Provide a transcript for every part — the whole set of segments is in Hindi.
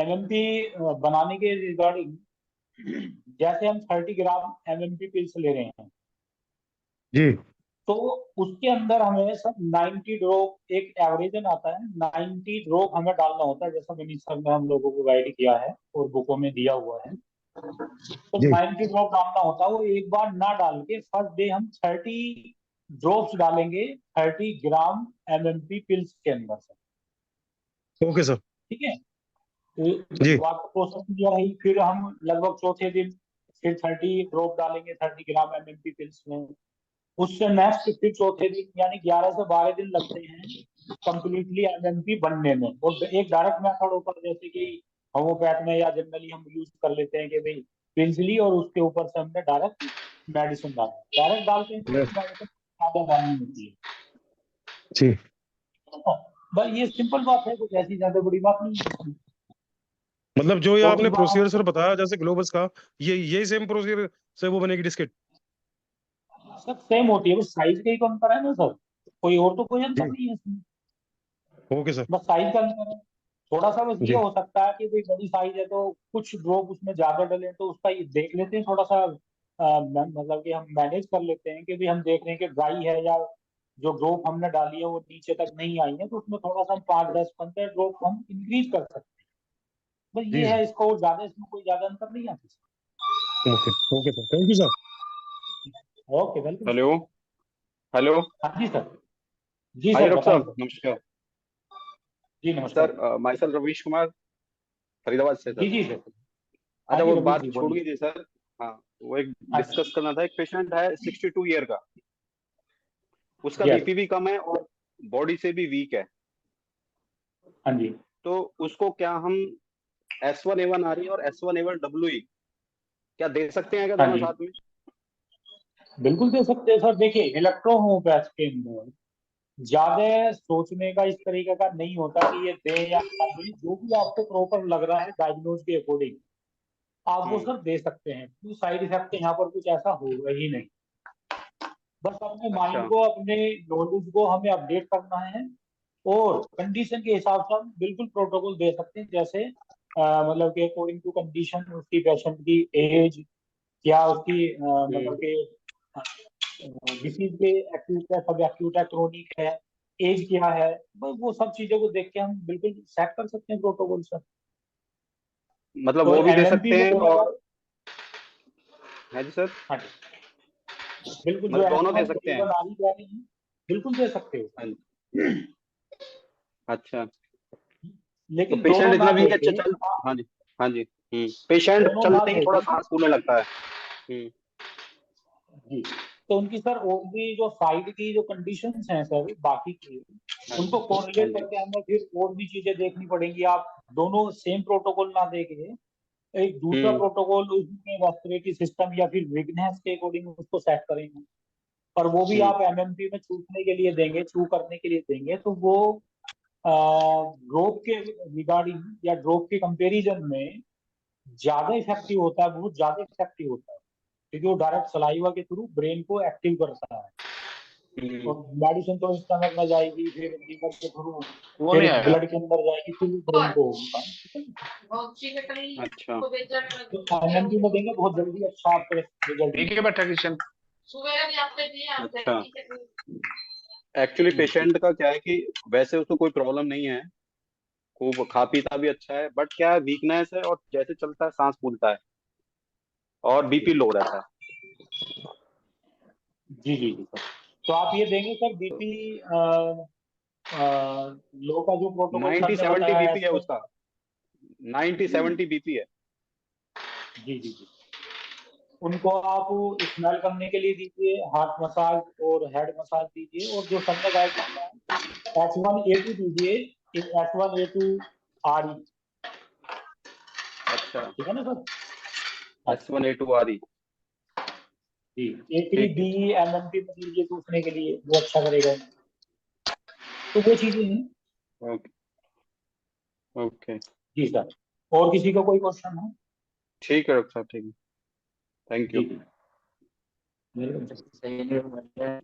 एमएमपी बनाने के रिगार्डिंग, जैसे हम 30 ग्राम एमएमपी पिल्स ले रहे हैं, जी तो उसके अंदर हमें सब 90 ड्रॉप, एक एवरेजन आता है, 90 ड्रॉप हमें डालना होता है, जैसा मैंने सर ने हम लोगों को गाइड किया है और बुकों में दिया हुआ है। तो जी 90 ड्रॉप डालना होता है, वो एक बार ना डाल के फर्स्ट डे हम 30 ड्रॉप्स डालेंगे 30 ग्राम एमएमपी पिल्स के अंदर से। Okay sir. ठीक है, तो जी बात प्रोसेस किया रही, फिर हम लगभग चौथे दिन फिर 30 ड्रॉप डालेंगे 30 ग्राम एमएमपी पिल्स में। उससे नेक्स्ट फिर चौथे दिन, यानी 11 से 12 दिन लगते हैं कंप्लीटली एमएमपी बनने में। और एक डायरेक्ट मेथड होता है, जैसे कि होम्योपैथ में या जनरली हम यूज कर लेते हैं कि भाई पिल्स ली और उसके ऊपर से हमने डायरेक्ट मेडिसिन डाला, डायरेक्ट डालते हैं तो yes, मेडिसिन ज्यादा डालनी होती है। जी। बस ये सिंपल बात है, कुछ ऐसी ज्यादा बड़ी बात नहीं है इसमें। मतलब जो ये और आपने इस बार प्रोसीजर सर बताया जैसे ग्लोबस का, ये सेम प्रोसीजर से वो बनेगी डिस्केट? सब सेम होती है, बस साइज का ही तो अंतर है ना सर, कोई और तो कोई अंतर जी नहीं है इसमें, ओके सर। बस साइज का अंतर है। थोड़ा सा बस ये जी हो सकता है कि भाई बड़ी साइज है तो कुछ ड्रॉप उसमें ज्यादा डले, तो उसका ये देख लेते हैं थोड़ा सा, मतलब कि हम मैनेज कर लेते हैं कि भाई हम देख रहे हैं कि ड्राई है, या जो ड्रॉप हमने डाली है वो नीचे तक नहीं आई है, तो उसमें थोड़ा सा हम 5 10 15 ड्रॉप हम इंक्रीज कर सकते हैं। बस जी ये सर। है, इसको और ज्यादा इसमें कोई ज्यादा अंतर नहीं आता। Okay okay sir, thank you sir. Okay, welcome sir. Hello. Hello. हाँ जी सर। जी हाँ जी सर, डॉक्टर बताएं साहब, सर। नमस्कार। जी नमस्कार। Sir my self Ravish Kumar, Faridabad से जी सर। जी सर। हाँ अच्छा, जी वो रवीश बात जी छोड़ बोलिए। गई थी सर। हाँ, वो एक अच्छा। डिस्कस करना था। एक पेशेंट है 62 ईयर का, उसका यस। बीपी भी कम है और बॉडी से भी वीक है। हाँ जी। तो उसको क्या हम S1A1RE और S1A1WE क्या दे सकते हैं क्या, हाँ दोनों जी, साथ में? बिल्कुल दे सकते हैं सर। देखिए, इलेक्ट्रोहोमोपैथ के अंदर ज्यादा सोचने का इस तरीके का नहीं होता कि ये दे या ना दे, जो भी आपको प्रॉपर लग रहा है डायग्नोज के अकॉर्डिंग आप वो हम्म सर दे सकते हैं। कोई साइड इफेक्ट यहाँ पर कुछ ऐसा होगा ही नहीं। बस अपने अच्छा। माइंड को, अपने नॉलेज को हमें अपडेट करना है, और कंडीशन के हिसाब से हम बिल्कुल प्रोटोकॉल दे सकते हैं। जैसे मतलब कि अकॉर्डिंग टू कंडीशन, उसकी पेशेंट की एज, क्या उसकी मतलब हम्म कि डिसीज के एक्यूट है, सब एक्यूट है, क्रोनिक है, एज क्या है, बस वो सब चीजों को देख के हम बिल्कुल सेट कर सकते हैं प्रोटोकॉल सर। मतलब तो वो भी दे एमएमपी सकते में हैं तो और। अगर, है जी सर। हाँ जी, बिल्कुल जो मतलब दोनों दे एस सकते हैं। वन आ रही है बिल्कुल दे सकते हो हाँ जी। सर। अच्छा। तो लेकिन दोनों पेशेंट ना इतना वीक है, देके चल। हाँ जी। हाँ जी। पेशेंट दोनों ना चलते ही थोड़ा देके सांस फूलने लगता है। जी, तो उनकी सर और भी जो साइड की जो कंडीशंस हैं सर बाकी की, हाँ उनको जी। हाँ कोरिलेट जी। करके हमें फिर और भी चीजें देखनी पड़ेंगी। आप दोनों सेम प्रोटोकॉल ना देके एक दूसरा हम्म प्रोटोकॉल उसमें रेस्पिरेटरी सिस्टम या फिर विगनेस के अकॉर्डिंग उसको सेट करेंगे। पर वो भी हम्म आप एमएमपी में छूटने के लिए देंगे, छू करने के लिए देंगे, तो वो ड्रॉप के रिगार्डिंग या ड्रॉप के कंपैरिजन में ज्यादा इफेक्टिव होता है, बहुत ज्यादा इफेक्टिव होता है, क्योंकि वो डायरेक्ट सलाइवा के थ्रू ब्रेन को एक्टिव करता है। हम्म। और मेडिसिन तो स्टमक में जाएगी, फिर लीवर के थ्रू, वो फिर नहीं आया। ब्लड के अंदर जाएगी, फिर ब्रेन को होगी काम, ठीक है। अच्छा। तो एमएमपी में देंगे बहुत जल्दी अच्छा आपको रिजल्ट ठीक है मिलेगा। बैठा किशन। अच्छा। एक्चुअली पेशेंट का क्या है कि वैसे उसको कोई प्रॉब्लम नहीं है, खूब खा पीता भी अच्छा है, बट क्या है, वीकनेस है और जैसे चलता है सांस फूलता है और बीपी लो रहता है। जी जी जी सर। तो आप ये देंगे सर बीपी लो का जो प्रोटोकॉल सर 90 ने 70 बताया है बीपी है इसमें। उसका। 90 70 बीपी है। जी जी जी, उनको आप स्मेल करने के लिए दीजिए, हार्ट मसाज और हेड मसाज दीजिए, और जो सर ने गाइड किया है H1A2 दीजिए, H1A2 RE। अच्छा। ठीक है ना सर? हाँ S1A2RE। जी, A3 ठीक है। बी एमएमपी में दीजिए टूटने के लिए, वो अच्छा करेगा। तो वो चीजें हैं। ओके। ओके। जी सर। और किसी का कोई क्वेश्चन है? ठीक है डॉक्टर साहब, ठीक है। थैंक जी यू। जी, वेलकम सर।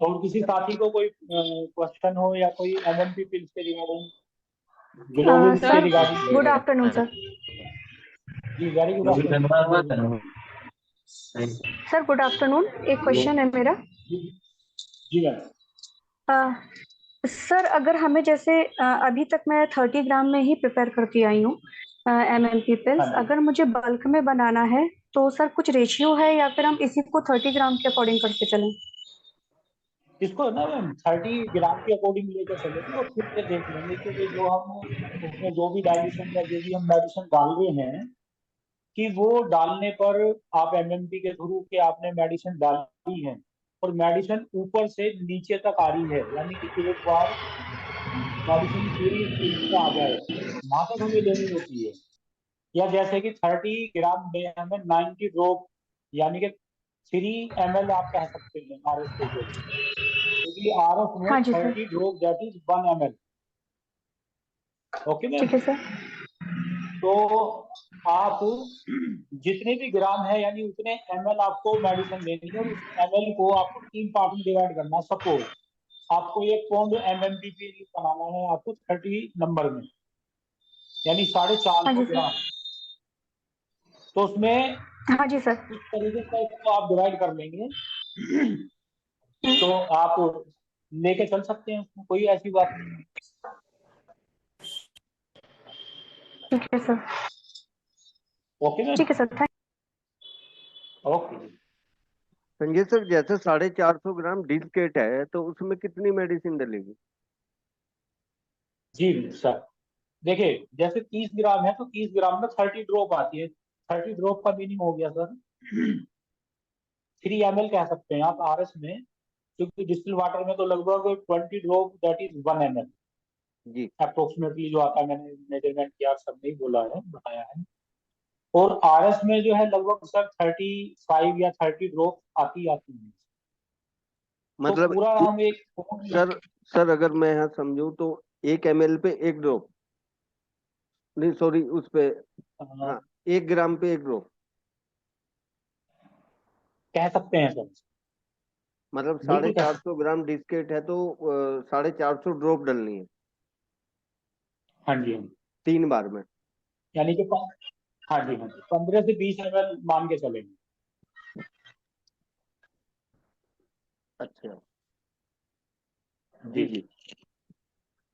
और किसी साथी को कोई क्वेश्चन हो या कोई एमएमपी पिल्स के रिगार्डिंग? ग्लोबुल से sir regarding. Good afternoon sir. जी very good afternoon. Sir good afternoon, एक क्वेश्चन है मेरा। जी मैम। सर अगर हमें जैसे अभी तक मैं 30 ग्राम में ही प्रिपेयर करती आई हूँ MMP पिल्स, हाँ जी। अगर मुझे बल्क में बनाना है तो सर कुछ रेशियो है या फिर हम इसी को 30 ग्राम के अकॉर्डिंग करते चलें? इसको ना मैम 30 ग्राम के अकॉर्डिंग लेकर चलेंगे और फिर ये देख लेंगे कि जो हम उसमें जो भी डाइल्यूशन या जो भी हम मेडिसिन डाल रहे हैं कि वो डालने पर आप एमएमपी के थ्रू के आपने मेडिसिन डाली है और मेडिसिन ऊपर से नीचे तक आ रही है, यानी कि एक बार मेडिसिन पूरी नीचे आ जाए वहां तक हमें लेनी होती है। या जैसे कि 30 ग्राम में हमें 90 ड्रॉप यानी कि 3 ml आप कह सकते हैं RS के लिए, क्योंकि RS में हाँ जी sir. 30 drop that is 1 ml। Okay ma'am. ठीक है सर। तो आप जितने भी ग्राम है यानी उतने ml आपको मेडिसिन लेनी है और उस ml को आपको 3 पार्ट में डिवाइड करना। सपोज आपको 1 पौंड MMPP बनाना है आपको 30 नंबर में, यानी 450 हाँ जी ग्राम। सर। तो उसमें हाँ जी सर। इस तरीके से इसको आप डिवाइड कर लेंगे हम्म, तो आप लेके चल सकते हैं, उसमें कोई ऐसी बात नहीं है। ठीक है सर। Okay ma'am. ठीक है sir, thank. Okay. Sanjay sir, जैसे 450 ग्राम डिस्केट है तो उसमें कितनी मेडिसिन डलेगी? जी सर, देखिए जैसे 30 ग्राम है तो 30 ग्राम में 30 ड्रॉप आती है। 30 ड्रॉप का मीनिंग हो गया सर 3 ml कह सकते हैं आप RS में, क्योंकि डिस्टिल वाटर में तो लगभग 20 ड्रॉप दैट इज 1 ml जी। अप्रोक्सीमेटली जो आता है। मैंने मेजरमेंट किया, सब नहीं बोला है, बताया है। और RS में जो है लगभग सर 35 या 30 ड्रॉप आती है। तो मतलब पूरा हम एक सर सर अगर मैं यहाँ समझूं तो 1 ml पे 1 ड्रॉप, नहीं सॉरी उस पे, हाँ, 1 ग्राम पे 1 ड्रॉप, कह सकते हैं सर। मतलब बिल्कुल कह 450 ग्राम डिस्केट है तो 450 ड्रॉप डलनी है हाँ जी हाँ जी। 3 बार में। यानी कि हाँ जी हाँ जी 15 से 20 ml मान के चलेंगे। अच्छा। जी जी जी।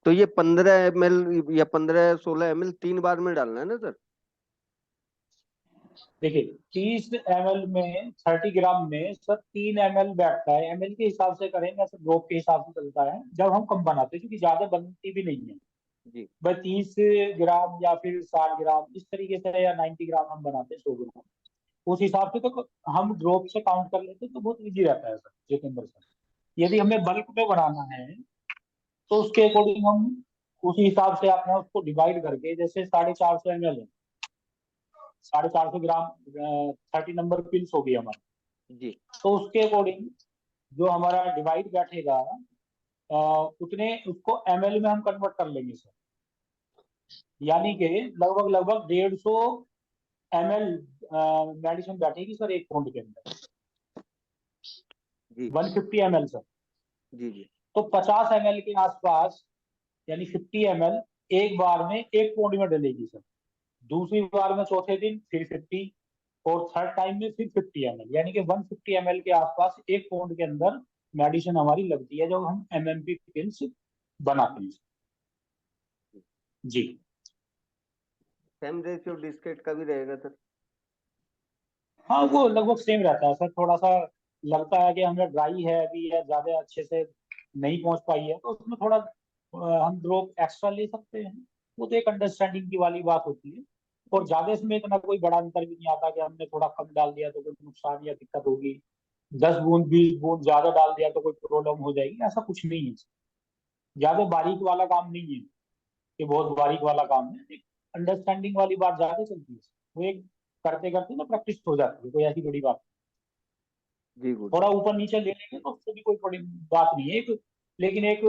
तो ये 15 ml या 15-16 ml 3 बार में डालना है ना सर? देखिए 30 ml में 30 ग्राम में सर 3 ml बैठता है। ml के हिसाब से करेंगे ऐसे ड्रॉप के हिसाब से चलता है जब हम कम बनाते हैं, क्योंकि ज्यादा बनती भी नहीं है। जी बस 30 ग्राम या फिर 60 ग्राम इस तरीके से, या 90 ग्राम हम बनाते हैं 100 ग्राम, उस हिसाब से तो हम ड्रॉप से काउंट कर लेते हैं तो बहुत इजी रहता है सर जितेंद्र सर। यदि हमें बल्क में बनाना है तो उसके अकॉर्डिंग हम उसी हिसाब से अपना उसको डिवाइड करके, जैसे 450 ml है, 450 ग्राम 30 नंबर पिल्स होगी हमारी, जी तो उसके अकॉर्डिंग जो हमारा डिवाइड बैठेगा उतने उसको ml में हम कन्वर्ट कर लेंगे सर। यानी कि लगभग लगभग 150 ml मेडिसिन बैठेगी सर 1 पौंड के अंदर, जी 150 ml सर। जी जी तो 50 ml के आसपास यानी 50 ml एक बार में 1 पौंड में डलेगी सर। दूसरी बार में चौथे दिन फिर 50 और थर्ड टाइम में फिर 50 ml, यानी कि 150 ml के आसपास 1 पौंड के अंदर मेडिसिन हमारी लगती है जब हम MMP पिल्स बनाते हैं। जी सेम रेशियो डिस्केट का भी रहेगा सर? हाँ, वो लगभग सेम रहता है सर। थोड़ा सा लगता है कि हमें ड्राई है अभी या ज्यादा अच्छे से नहीं पहुंच पाई है तो उसमें थोड़ा हम ड्रॉप एक्स्ट्रा ले सकते हैं। वो तो एक अंडरस्टैंडिंग की वाली बात होती है। और ज्यादा इसमें इतना कोई बड़ा अंतर भी नहीं आता कि हमने थोड़ा कम डाल दिया तो कोई नुकसान या दिक्कत होगी, 10 बूंद 20 बूंद ज्यादा डाल दिया तो कोई प्रॉब्लम हो जाएगी, ऐसा कुछ नहीं है। ज्यादा बारीक वाला काम नहीं है कि बहुत बारीक वाला काम है। एक अंडरस्टैंडिंग वाली बात ज्यादा चलती है, वो एक करते करते ना प्रैक्टिस हो जाती है, कोई ऐसी बड़ी बात। जी गुड। थोड़ा ऊपर नीचे ले लेंगे तो उससे भी कोई बड़ी बात नहीं है एक, लेकिन एक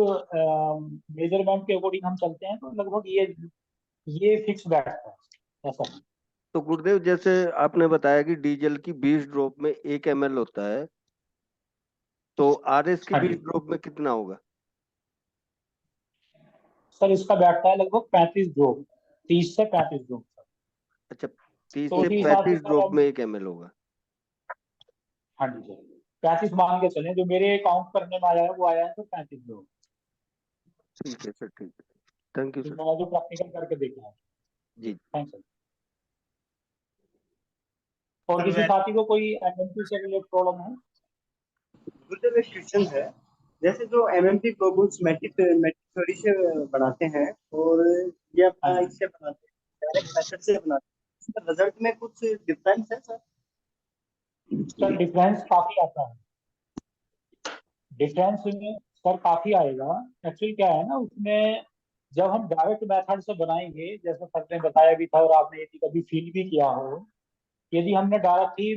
मेजरमेंट के अकॉर्डिंग हम चलते हैं तो लगभग ये फिक्स बैठता है ऐसा। तो गुरुदेव, जैसे आपने बताया कि डीजल की 20 ड्रॉप में 1 ml होता है, तो RS की हाँ 20 जी ड्रॉप में कितना होगा? सर इसका बैठता है लगभग 35 ड्रॉप, 30 से 35 ड्रॉप। अच्छा, 30 तो से उसी हिसाब से 35 सर ड्रॉप हम, में 1 ml होगा। हाँ जी सर 35 मान के चलें, जो मेरे काउंट करने में आया है वो आया है तो 35 ड्रॉप। ठीक है सर, ठीक है, थैंक यू तो सर। मैं जो प्रैक्टिकल करके देखा है। जी। Thanks sir. और किसी साथी को कोई एमएमपी से रिलेटेड प्रॉब्लम है? गुरुदेव एक क्वेश्चन है, जैसे जो एमएमपी ग्लोबुल्स मैट्रिक थ्योरी से बनाते हैं और ये अपना हाँ। इससे बनाते हैं, डायरेक्ट मेथड से बनाते हैं, इसका रिजल्ट में कुछ डिफरेंस है सर? सर डिफरेंस काफी आता है, डिफरेंस में सर काफी आएगा। एक्चुअली क्या है ना, उसमें जब हम डायरेक्ट मेथड से बनाएंगे, जैसे सर ने बताया भी था और आपने यदि कभी फील भी किया हो, यदि हमने डायरेक्ट ही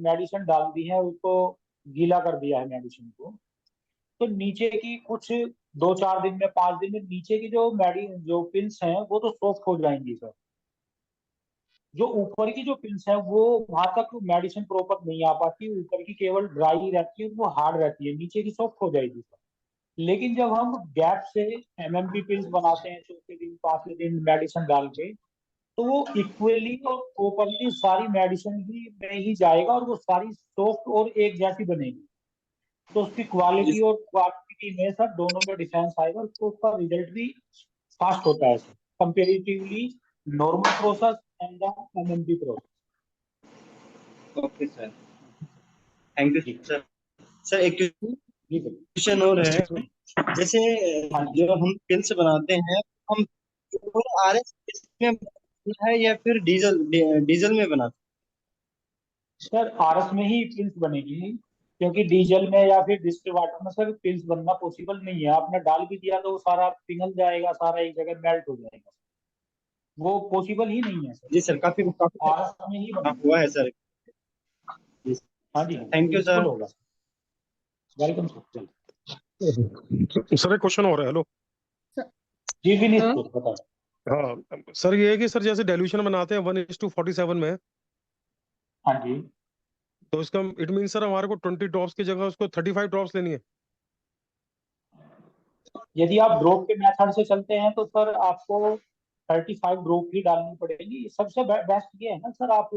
मेडिसिन डाल दी है, उसको गीला कर दिया है मेडिसिन को, तो नीचे की कुछ 2-4 दिन में, 5 दिन में नीचे की जो पिल्स हैं वो तो सॉफ्ट हो जाएंगी सर। जो ऊपर की जो पिल्स है वो वहां तक मेडिसिन प्रॉपर नहीं आ पाती, ऊपर की केवल ड्राई रहती है, वो हार्ड रहती है, नीचे की सॉफ्ट हो जाएगी सर। लेकिन जब हम गैप से एमएमपी पिल्स बनाते हैं, चौथे दिन 5वें दिन मेडिसिन डाल के, तो वो इक्वली और प्रॉपरली सारी मेडिसिन भी में ही जाएगा और वो सारी सॉफ्ट और एक जैसी बनेगी। तो उसकी क्वालिटी और क्वांटिटी में सर दोनों में डिफरेंस आएगा, तो उसका रिजल्ट भी फास्ट होता है sir, comparatively normal process and the MMP process. Okay sir, thank you जी सर। सर एक जी सर। क्वेश्चन और है, जैसे हाँ जी जो हम पिल्स बनाते हैं, हम आरएस में बनाते हैं या फिर डीजल में बनाते सर, आरएस में ही पिल्स बनेगी, क्योंकि डीजल में या फिर डिस्टिल वाटर में सर पिल्स बनना पॉसिबल नहीं है। आपने डाल भी दिया तो वो सारा पिघल जाएगा, सारा एक जगह मेल्ट हो जाएगा, वो पॉसिबल ही नहीं है सर। हैं? जी सर, काफी काफी आरएस में ही बनेगी। हुआ है सर। जी हाँ जी, थैंक यू बिल्कुल सर। होगा। Welcome sir. सर एक क्वेश्चन और है। हेलो। जी विनीत सर बताओ। हाँ सर, ये है कि सर जैसे डाइल्यूशन बनाते हैं 1:47 में, हाँ जी, तो इसका इट मीन सर हमारे को 20 ड्रॉप्स की जगह उसको 35 ड्रॉप्स लेनी है। यदि आप ड्रॉप के मेथड से चलते हैं तो सर आपको 35 ड्रॉप ही डालनी पड़ेगी। सबसे बेस्ट ये है ना सर, आप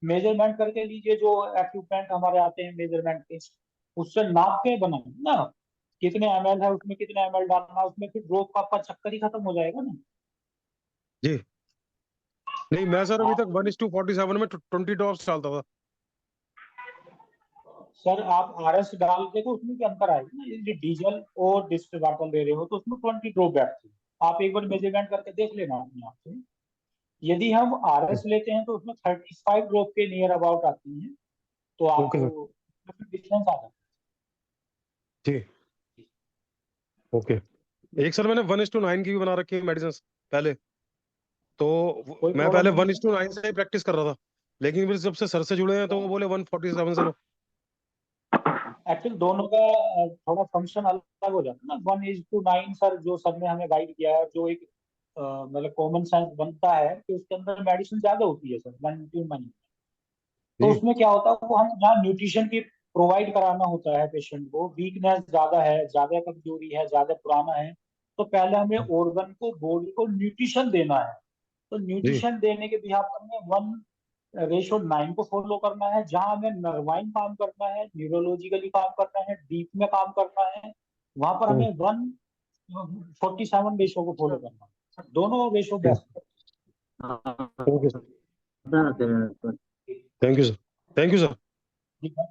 मेजरमेंट करके लीजिए, जो इक्विपमेंट हमारे आते हैं मेजरमेंट के, उससे नाप के बनाए ना, कितने एमएल है उसमें, कितने एमएल डालना है उसमें, फिर ड्रॉप का आपका चक्कर ही खत्म हो जाएगा ना। जी नहीं, मैं सर अभी तक आप 1:47 में 20 ड्रॉप्स डालता था। सर आप आरएस डाल के तो उसमें क्या अंतर आएगा ना, यदि डीजल और डिस्टिल वाटर ले रहे हो तो उसमें 20 ड्रॉप बैठती है। आप एक बार मेजरमेंट करके देख लेना अपने आप से। यदि हम आरएस लेते हैं तो उसमें 35 ड्रॉप के नियर अबाउट आती है, तो ओके सर। आपको डिफरेंस आ जाता जी ओके। एक सर मैंने 1:9 की भी बना रखी है मेडिसिन पहले, तो है। कोई मैं पहले प्रॉब्लम नहीं है। 1:9 से ही प्रैक्टिस कर रहा था, लेकिन फिर जब से सर से जुड़े हैं तो वो बोले 1:47 से लो। एक्चुअली दोनों का थोड़ा फंक्शन अलग हो जाता है ना। 1:9 सर जो सर ने हमें गाइड किया है, जो एक मतलब कॉमन सेंस बनता है कि उसके अंदर मेडिसिन ज्यादा होती है सर 1:9। तो जी उसमें क्या होता है, वो हम जहाँ न्यूट्रिशन की प्रोवाइड कराना होता है पेशेंट को, वीकनेस ज्यादा है, ज्यादा कमजोरी है, ज्यादा पुराना है, तो पहले हमें ऑर्गन को, बॉडी को न्यूट्रिशन देना है। तो जी न्यूट्रिशन देने के बिहाफ पर हमें 1:9 को फॉलो करना है। जहां हमें नर्वाइन काम करना है, न्यूरोलॉजिकली काम करना है, डीप में काम करना है, वहां पर हमें 1:47 रेशो को फॉलो करना है। दोनों ratio best okay sir, thank you sir, thank you sir. है।